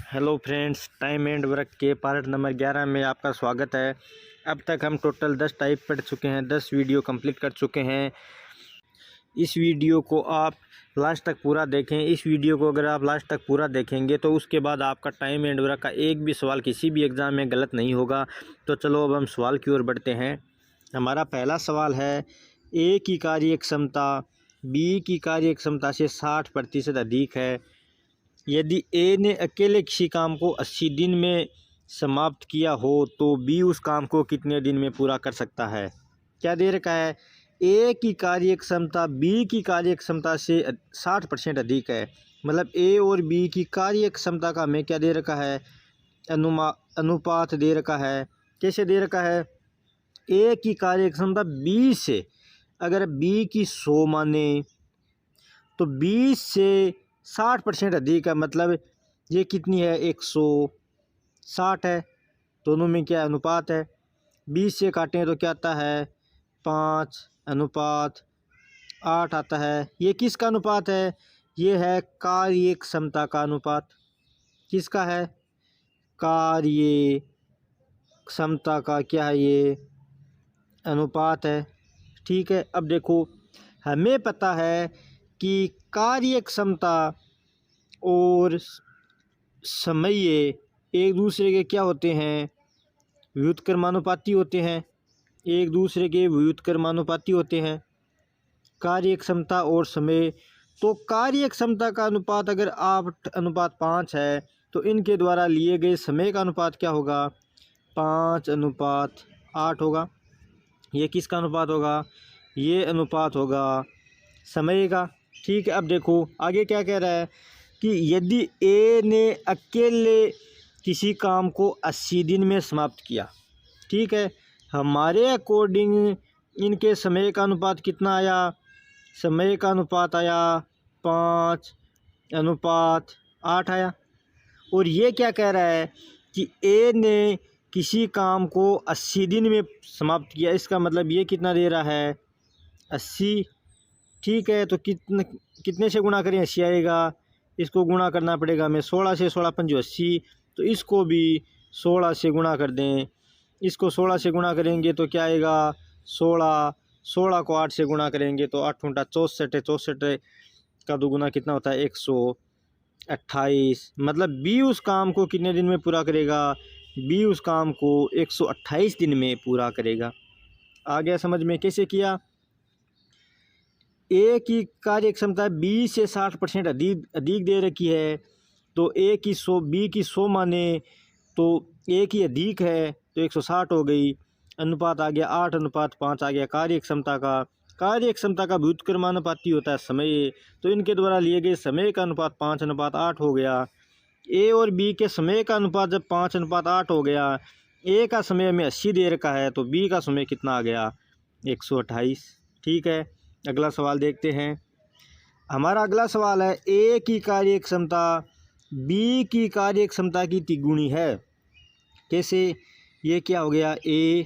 Hello friends, time and work के part number 11 में आपका स्वागत है। अब तक हम टोटल 10 टाइप पढ़ चुके हैं, 10 वीडियो कंप्लीट कर चुके हैं। इस वीडियो को आप लास्ट तक पूरा देखें। इस वीडियो को अगर आप लास्ट तक पूरा देखेंगे तो उसके बाद आपका टाइम एंड वर्क का एक भी सवाल किसी भी एग्ज़ाम में गलत नहीं होगा। तो चलो अब हम सवाल की ओर बढ़ते हैं। हमारा पहला सवाल है, ए की कार्य क्षमता बी की कार्य क्षमता से 60% अधिक है। यदि ए ने अकेले किसी काम को 80 दिन में समाप्त किया हो तो बी उस काम को कितने दिन में पूरा कर सकता है। क्या दे रखा है, ए की कार्य क्षमता बी की कार्य क्षमता से 60% अधिक है। मतलब ए और बी की कार्य क्षमता का हमें क्या दे रखा है, अनुपात दे रखा है। कैसे दे रखा है, ए की कार्य क्षमता बी से, अगर बी की 100 माने तो 20 से 60% अधिक है। मतलब ये कितनी है, 160 है। दोनों में क्या अनुपात है, 20 से काटें तो क्या आता है, 5:8 आता है। ये किसका अनुपात है, ये है कार्य क्षमता का अनुपात। किसका है, कार्य क्षमता का क्या है, ये अनुपात है। ठीक है, अब देखो हमें पता है कि कार्य क्षमता और समय एक दूसरे के क्या होते हैं, व्युत्क्रमानुपाती होते हैं। एक दूसरे के व्युत्क्रमानुपाती होते हैं कार्य क्षमता और समय। तो कार्य क्षमता का अनुपात अगर 8:5 है तो इनके द्वारा लिए गए समय का अनुपात क्या होगा, 5:8 होगा। ये किसका अनुपात होगा, ये अनुपात होगा समय का। ठीक है, अब देखो आगे क्या कह रहा है कि यदि ए ने अकेले किसी काम को 80 दिन में समाप्त किया। ठीक है, हमारे अकॉर्डिंग इनके समय का अनुपात कितना आया, समय का अनुपात आया 5:8 आया। और ये क्या कह रहा है कि ए ने किसी काम को 80 दिन में समाप्त किया। इसका मतलब ये कितना दे रहा है, 80। ठीक है, तो कितने से गुणा करें, 80 आएगा। इसको गुणा करना पड़ेगा हमें 16 से, 16 पंजो 80। तो इसको भी 16 से गुणा कर दें। इसको 16 से गुणा करेंगे तो क्या आएगा, 16 को 8 से गुणा करेंगे तो 8 × 64 है। 64 का दोगुना कितना होता है, 128। मतलब बी उस काम को कितने दिन में पूरा करेगा, बी उस काम को 128 दिन में पूरा करेगा। आ गया समझ में कैसे किया। ए की कार्य क्षमता बी से 60% अधिक दे रखी है। तो ए की 100, बी की 100 माने तो ए की अधिक है तो 160 हो गई। अनुपात आ गया 8:5 आ गया कार्य क्षमता का। कार्य क्षमता का व्युत्क्रमानुपाती होता है समय। तो इनके द्वारा लिए गए समय का अनुपात 5:8 हो गया। ए और बी के समय का अनुपात जब 5:8 हो गया, ए का समय हमें 80 दे रखा है तो बी का समय कितना आ गया, 128। ठीक है, अगला सवाल देखते हैं। हमारा अगला सवाल है, ए की कार्य क्षमता बी की कार्य क्षमता की तिगुनी है। कैसे, ये क्या हो गया, ए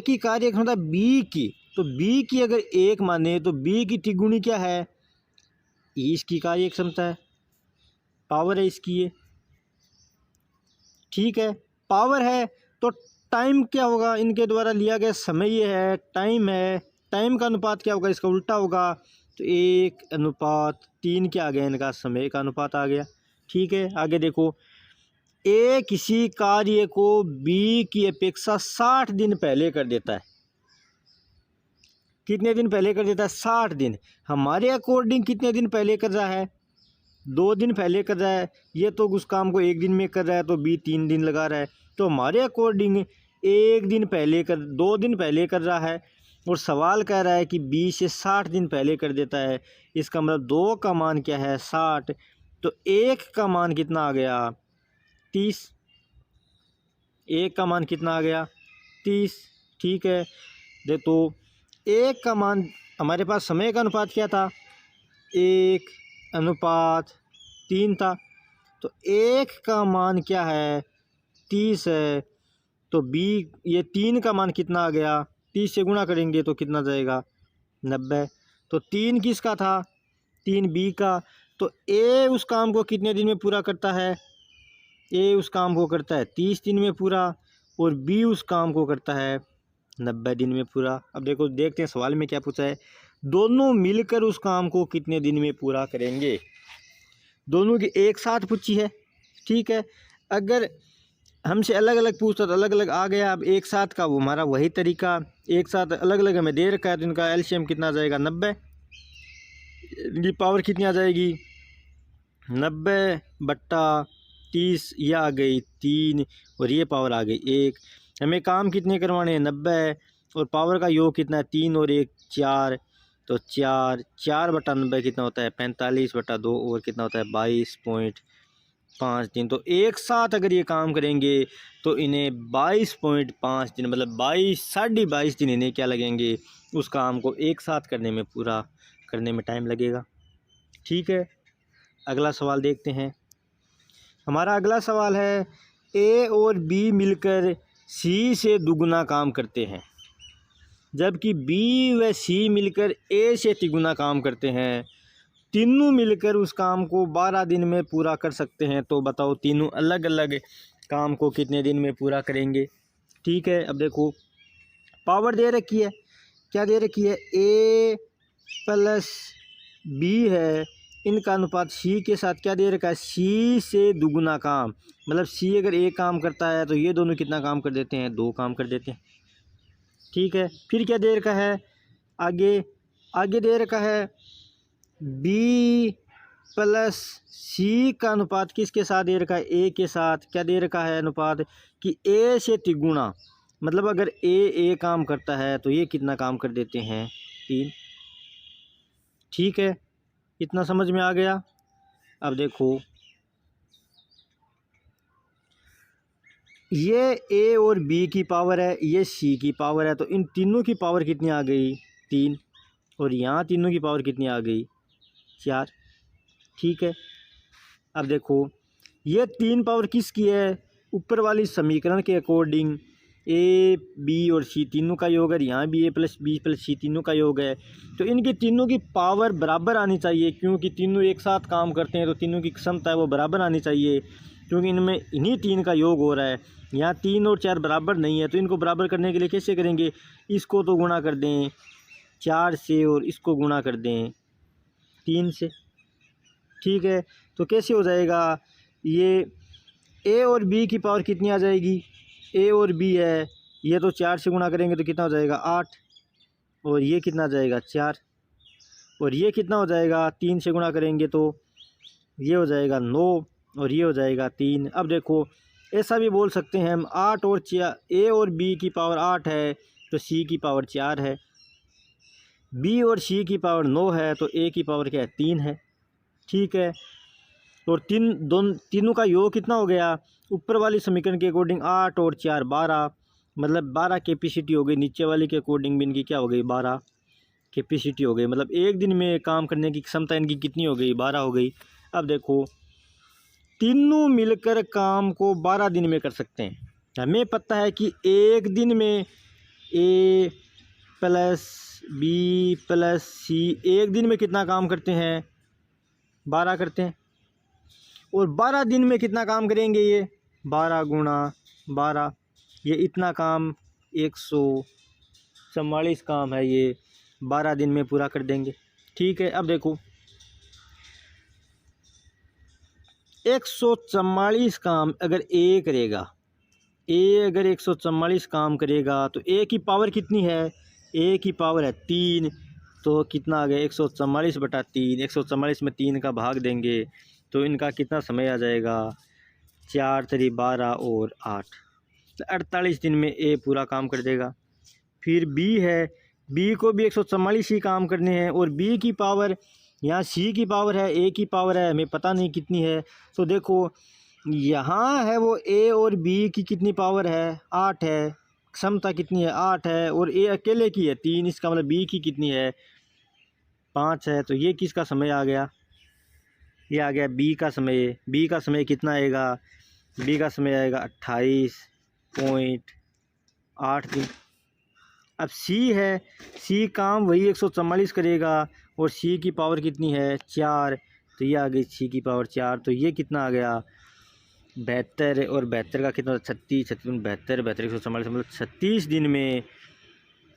की कार्य क्षमता बी की, तो बी की अगर 1 माने तो बी की तिगुनी क्या है, इसकी कार्य क्षमता है, पावर है इसकी ये। ठीक है, पावर है तो टाइम क्या होगा, इनके द्वारा लिया गया समय ये है, टाइम है। टाइम का अनुपात क्या होगा, इसका उल्टा होगा। तो 1:3 क्या आ गया, इनका समय का अनुपात आ गया। ठीक है, आगे देखो, ए किसी कार्य को बी की अपेक्षा 60 दिन पहले कर देता है। कितने दिन पहले कर देता है, 60 दिन। हमारे अकॉर्डिंग कितने दिन पहले कर रहा है, 2 दिन पहले कर रहा है। ये तो उस काम को 1 दिन में कर रहा है तो बी 3 दिन लगा रहा है। तो हमारे अकॉर्डिंग 1 दिन पहले 2 दिन पहले कर रहा है। और सवाल कह रहा है कि बी से 60 दिन पहले कर देता है। इसका मतलब 2 का मान क्या है, 60। तो 1 का मान कितना आ गया, 30। 1 का मान कितना आ गया, 30। ठीक है, देखो 1 का मान, हमारे पास समय का अनुपात क्या था, 1:3 था। तो 1 का मान क्या है, 30 है। तो बी, ये 3 का मान कितना आ गया, 30 से गुणा करेंगे तो कितना जाएगा, 90। तो 3 किसका था, 3 बी का। तो ए उस काम को कितने दिन में पूरा करता है? ए उस काम को करता है 30 दिन में पूरा और बी उस काम को करता है 90 दिन में पूरा। अब देखो देखते हैं सवाल में क्या पूछा है। दोनों मिलकर उस काम को कितने दिन में पूरा करेंगे? दोनों की एक साथ पूछी है, ठीक है। अगर हमसे अलग अलग पूछता तो अलग अलग आ गया। अब एक साथ का वो हमारा वही तरीका, एक साथ अलग अलग हमें दे रखा है तो इनका एलसीएम कितना आ जाएगा? 90। इनकी पावर कितनी आ जाएगी? 90/30, ये आ गई 3 और ये पावर आ गई 1। हमें काम कितने करवाने हैं? 90 और पावर का योग कितना है? 3 और 1 4, तो 4/90 कितना होता है? 45/2 और कितना होता है? 22.5 दिन। तो एक साथ अगर ये काम करेंगे तो इन्हें 22.5 दिन मतलब 22 दिन इन्हें क्या लगेंगे? उस काम को एक साथ करने में, पूरा करने में टाइम लगेगा, ठीक है। अगला सवाल देखते हैं। हमारा अगला सवाल है, ए और बी मिलकर सी से दुगुना काम करते हैं, जबकि बी व सी मिलकर ए से तिगुना काम करते हैं। तीनों मिलकर उस काम को 12 दिन में पूरा कर सकते हैं। तो बताओ तीनों अलग अलग काम को कितने दिन में पूरा करेंगे? ठीक है, अब देखो पावर दे रखी है, क्या दे रखी है? ए प्लस बी है, इनका अनुपात सी के साथ क्या दे रखा है? सी से दुगुना काम। मतलब सी अगर एक काम करता है तो ये दोनों कितना काम कर देते हैं? 2 काम कर देते हैं, ठीक है। फिर क्या दे रखा है? आगे दे रखा है बी प्लस सी का अनुपात किसके साथ दे रखा है? ए के साथ। क्या दे रखा है अनुपात? कि ए से तिगुना। मतलब अगर ए काम करता है तो ये कितना काम कर देते हैं? 3, ठीक है। इतना समझ में आ गया। अब देखो ये ए और बी की पावर है, ये सी की पावर है, तो इन तीनों की पावर कितनी आ गई? 3। और यहाँ तीनों की पावर कितनी आ गई? 4, ठीक है। अब देखो ये 3 पावर किसकी है? ऊपर वाली समीकरण के अकॉर्डिंग ए बी और सी तीनों का योग है, यहाँ भी ए प्लस बी प्लस सी तीनों का योग है। तो इनकी तीनों की पावर बराबर आनी चाहिए, क्योंकि तीनों एक साथ काम करते हैं तो तीनों की क्षमता है वो बराबर आनी चाहिए, क्योंकि इनमें इन्हीं 3 का योग हो रहा है। यहाँ 3 और 4 बराबर नहीं है, तो इनको बराबर करने के लिए कैसे करेंगे? इसको तो गुणा कर दें 4 से और इसको गुणा कर दें 3 से, ठीक है। तो कैसे हो जाएगा? ये ए और बी की पावर कितनी आ जाएगी? ए और बी है, ये तो 4 से गुणा करेंगे तो कितना हो जाएगा? 8। और ये कितना आ जाएगा? 4। और ये कितना हो जाएगा? 3 से गुणा करेंगे तो ये हो जाएगा 9 और ये हो जाएगा 3। अब देखो ऐसा भी बोल सकते हैं हम 8 और 4, ए और बी की पावर 8 है तो सी की पावर 4 है, बी और सी की पावर 9 है तो ए की पावर क्या है? 3 है, ठीक है। और तीनों का योग कितना हो गया? ऊपर वाली समीकरण के अकॉर्डिंग 8 और 4 12, मतलब 12 कैपेसिटी हो गई। नीचे वाली के अकॉर्डिंग भी इनकी क्या हो गई? 12 कैपेसिटी हो गई। मतलब एक दिन में काम करने की क्षमता इनकी कितनी हो गई? 12 हो गई। अब देखो तीनों मिलकर काम को 12 दिन में कर सकते हैं। हमें पता है कि एक दिन में ए प्लस बी प्लस सी एक दिन में कितना काम करते हैं? 12 करते हैं। और 12 दिन में कितना काम करेंगे? ये 12 गुणा 12, ये इतना काम 144 काम है, ये 12 दिन में पूरा कर देंगे, ठीक है। अब देखो 144 काम अगर ए करेगा, ए अगर 144 काम करेगा तो ए की पावर कितनी है? ए की पावर है 3, तो कितना आ गया? 144/3। 144 में 3 का भाग देंगे तो इनका कितना समय आ जाएगा? 4 3 12 और 8, तो 48 दिन में ए पूरा काम कर देगा। फिर बी है, बी को भी 144 ही काम करने हैं और बी की पावर, यहाँ सी की पावर है, ए की पावर है, हमें पता नहीं कितनी है। तो देखो यहाँ है वो ए और बी की कितनी पावर है? 8 है, क्षमता कितनी है? 8 है, और ए अकेले की है 3, इसका मतलब बी की कितनी है? 5 है। तो ये किसका समय आ गया? ये आ गया बी का समय। बी का समय कितना आएगा? बी का समय आएगा 28.8 दिन। अब सी है, सी काम वही 144 करेगा और सी की पावर कितनी है? 4, तो ये आ गई 6 की पावर 4। तो ये कितना आ गया 72, और 72 का कितना 36, 36 72, 72 144, मतलब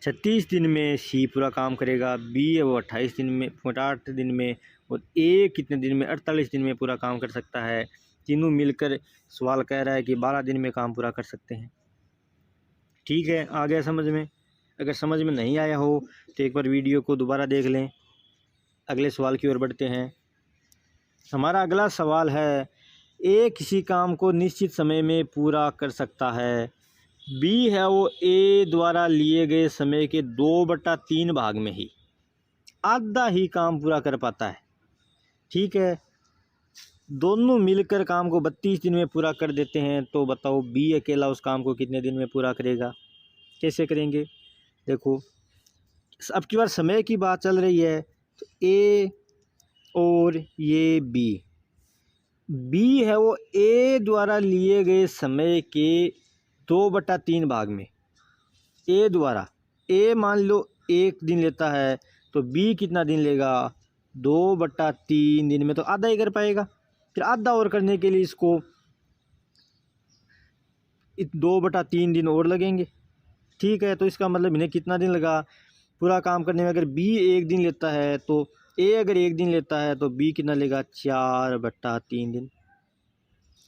36 दिन में सी पूरा काम करेगा। बी है वो 28 दिन में, 8 दिन में, और ए कितने दिन में 48 दिन में पूरा काम कर सकता है। तीनों मिलकर सवाल कह रहा है कि 12 दिन में काम पूरा कर सकते हैं। ठीक है, आ गया समझ में? अगर समझ में नहीं आया हो तो एक बार वीडियो को दोबारा देख लें। अगले सवाल की ओर बढ़ते हैं। हमारा अगला सवाल है, ए किसी काम को निश्चित समय में पूरा कर सकता है। बी है वो ए द्वारा लिए गए समय के 2/3 भाग में ही आधा ही काम पूरा कर पाता है। ठीक है, दोनों मिलकर काम को 32 दिन में पूरा कर देते हैं। तो बताओ बी अकेला उस काम को कितने दिन में पूरा करेगा? कैसे करेंगे? देखो, अब की बार समय की बात चल रही है, तो ए और ये बी है वो ए द्वारा लिए गए समय के 2/3 भाग में। ए द्वारा, ए मान लो 1 दिन लेता है, तो बी कितना दिन लेगा 2/3 दिन में, तो आधा ही कर पाएगा। फिर आधा और करने के लिए इसको 2/3 दिन और लगेंगे। ठीक है, तो इसका मतलब इन्हें कितना दिन लगा पूरा काम करने में? अगर बी 1 दिन लेता है तो ए अगर 1 दिन लेता है तो बी कितना लेगा 4/3 दिन।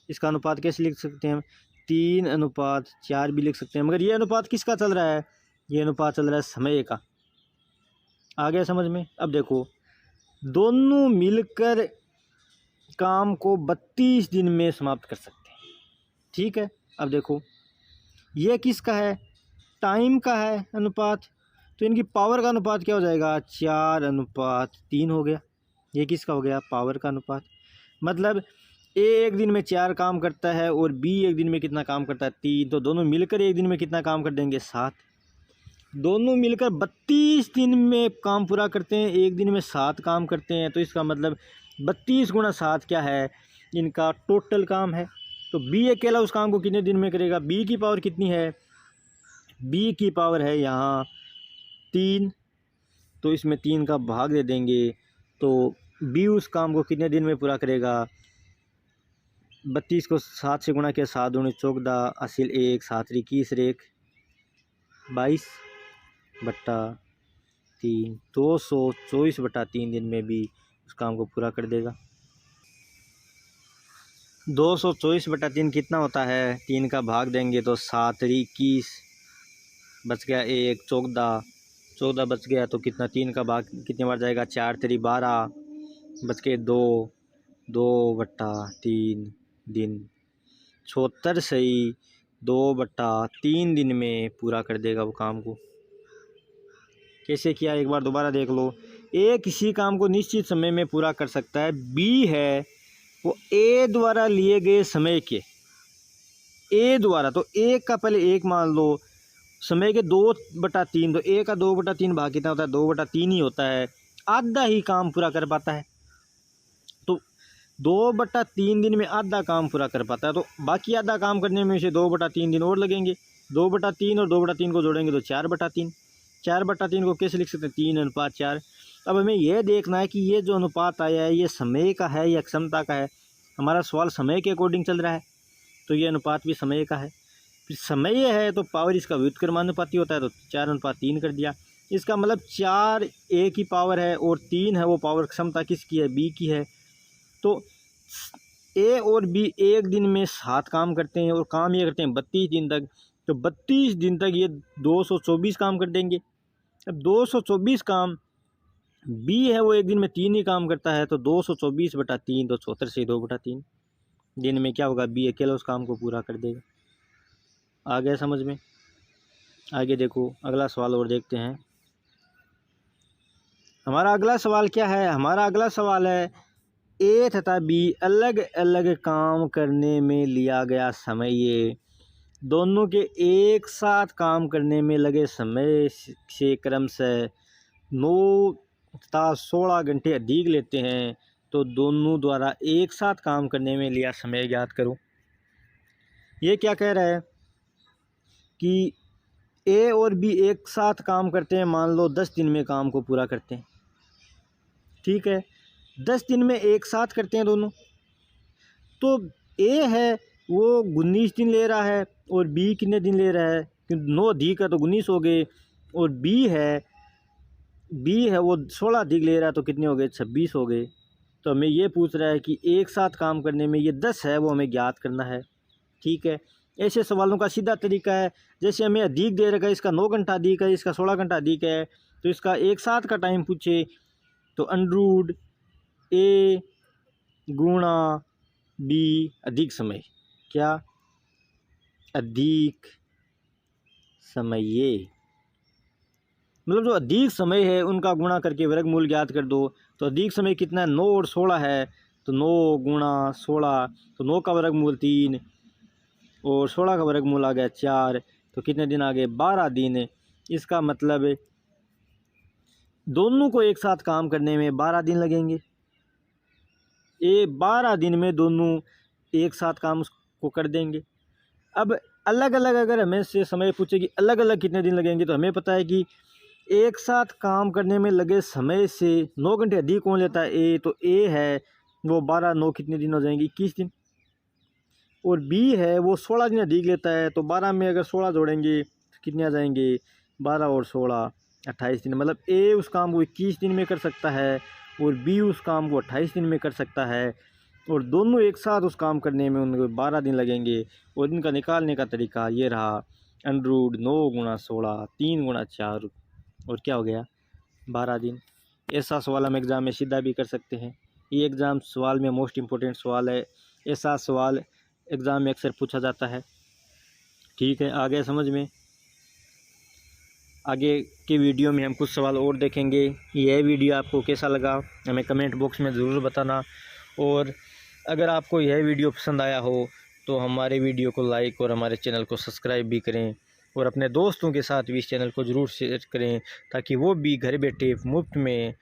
इसका अनुपात कैसे लिख सकते हैं हम? 3:4 भी लिख सकते हैं। मगर ये अनुपात किसका चल रहा है? ये अनुपात चल रहा है समय का। आ गया समझ में? अब देखो, दोनों मिलकर काम को 32 दिन में समाप्त कर सकते हैं। ठीक है, अब देखो ये किसका है? टाइम का है अनुपात। तो इनकी पावर का अनुपात क्या हो जाएगा? 4:3 हो गया। ये किसका हो गया? पावर का अनुपात। मतलब ए 1 दिन में 4 काम करता है और बी 1 दिन में कितना काम करता है? 3। तो दोनों मिलकर 1 दिन में कितना काम कर देंगे? 7। दोनों मिलकर 32 दिन में काम पूरा करते हैं, 1 दिन में 7 काम करते हैं। तो इसका मतलब 32 × 7 क्या है? इनका टोटल काम है। तो बी अकेला उस काम को कितने दिन में करेगा? बी की पावर कितनी है? बी की पावर है यहाँ 3, तो इसमें 3 का भाग दे देंगे। तो बी उस काम को कितने दिन में पूरा करेगा? 32 को 7 से गुणा किया, 7 दूनी 14, असिल 1, 7 21 रेख 22/3, 224/3 दिन में भी उस काम को पूरा कर देगा। 224/3 कितना होता है? 3 का भाग देंगे तो 7 21, बच गया 1, 14 बच गया। तो कितना 3 का भाग कितने बार जाएगा? 4 3 12, बच के 2/3 दिन। 76 सही 2/3 दिन में पूरा कर देगा वो काम को। कैसे किया एक बार दोबारा देख लो। ए किसी काम को निश्चित समय में पूरा कर सकता है। बी है वो ए द्वारा लिए गए समय के, ए द्वारा, तो ए का पहले 1 मान लो, समय के 2/3, तो ए का 2/3 भाग कितना होता है? 2/3 ही होता है। आधा ही काम पूरा कर पाता है। तो 2/3 दिन में आधा काम पूरा कर पाता है। तो बाकी आधा काम करने में से 2/3 दिन और लगेंगे। 2/3 और 2/3 को जोड़ेंगे तो 4/3। 4/3 को कैसे लिख सकते हैं? 3:4। अब हमें यह देखना है कि ये जो अनुपात आया है ये समय का है या क्षमता का है। हमारा सवाल समय के अकॉर्डिंग चल रहा है, तो ये अनुपात भी समय का है। फिर समय है तो पावर इसका व्युत्क्रमानुपाती होता है, तो 4:3 कर दिया। इसका मतलब 4 ए की पावर है और 3 है वो पावर क्षमता किसकी है? बी की है। तो ए और बी 1 दिन में 7 काम करते हैं और काम ये करते हैं 32 दिन तक। तो 32 दिन तक ये 224 काम कर देंगे। अब 224 काम, बी है वो 1 दिन में 3 ही काम करता है, तो 224/3, तो 74 से 2/3 दिन में क्या होगा? बी अकेला उस काम को पूरा कर देगा। आ गया समझ में? आगे देखो, अगला सवाल और देखते हैं। हमारा अगला सवाल क्या है? हमारा अगला सवाल है, ए तथा बी अलग अलग काम करने में लिया गया समय, ये दोनों के एक साथ काम करने में लगे समय से क्रमशः 9 तथा 16 घंटे अधिक लेते हैं। तो दोनों द्वारा एक साथ काम करने में लिया समय ज्ञात करो। ये क्या कह रहा है कि ए और बी एक साथ काम करते हैं, मान लो 10 दिन में काम को पूरा करते हैं। ठीक है, 10 दिन में एक साथ करते हैं दोनों। तो ए है वो 19 दिन ले रहा है और बी कितने दिन ले रहा है, 9 अधिक का तो 19 हो गए, और बी है वो 16 अधिक ले रहा है तो कितने हो गए, 26 हो गए। तो हमें ये पूछ रहा है कि एक साथ काम करने में ये 10 है वो हमें ज्ञात करना है। ठीक है, ऐसे सवालों का सीधा तरीका है, जैसे हमें अधिक दे रखा है, इसका 9 घंटा अधिक है, इसका 16 घंटा अधिक है, तो इसका एक साथ का टाइम पूछे तो अंडरूट ए गुणा बी अधिक समय, क्या अधिक समय, ये मतलब जो अधिक समय है उनका गुणा करके वर्गमूल ज्ञात कर दो। तो अधिक समय कितना है, 9 और 16 है, तो 9 गुणा 16, तो 9 का वर्गमूल 3 और 16 का वर्गमूल आ गया 4, तो कितने दिन आ गए, 12 दिन। इसका मतलब दोनों को एक साथ काम करने में 12 दिन लगेंगे। 12 दिन में दोनों एक साथ काम को कर देंगे। अब अलग अलग अगर हमें से समय पूछे कि अलग अलग कितने दिन लगेंगे, तो हमें पता है कि एक साथ काम करने में लगे समय से 9 घंटे अधिक कौन लेता है, ए, तो ए है वो 12 9 कितने दिन हो जाएंगे, 21 दिन। और बी है वो 16 दिन अधिक लेता है, तो 12 में अगर 16 जोड़ेंगे तो कितने आ जाएंगे, 12 और 16 28 दिन। मतलब ए उस काम को 21 दिन में कर सकता है और बी उस काम को 28 दिन में कर सकता है, और दोनों एक साथ उस काम करने में उनको 12 दिन लगेंगे। और इनका निकालने का तरीका ये रहा, अंडरूट 9 गुणा 16 3 गुणा 4 और क्या हो गया, 12 दिन। ऐसा सवाल हम एग्ज़ाम में सीधा भी कर सकते हैं। ये एग्ज़ाम सवाल में मोस्ट इम्पोर्टेंट सवाल है, ऐसा सवाल एग्ज़ाम में अक्सर पूछा जाता है। ठीक है, आ गया समझ में। आगे के वीडियो में हम कुछ सवाल और देखेंगे। यह वीडियो आपको कैसा लगा हमें कमेंट बॉक्स में ज़रूर बताना, और अगर आपको यह वीडियो पसंद आया हो तो हमारे वीडियो को लाइक और हमारे चैनल को सब्सक्राइब भी करें, और अपने दोस्तों के साथ भी इस चैनल को ज़रूर शेयर करें ताकि वो भी घर बैठे मुफ्त में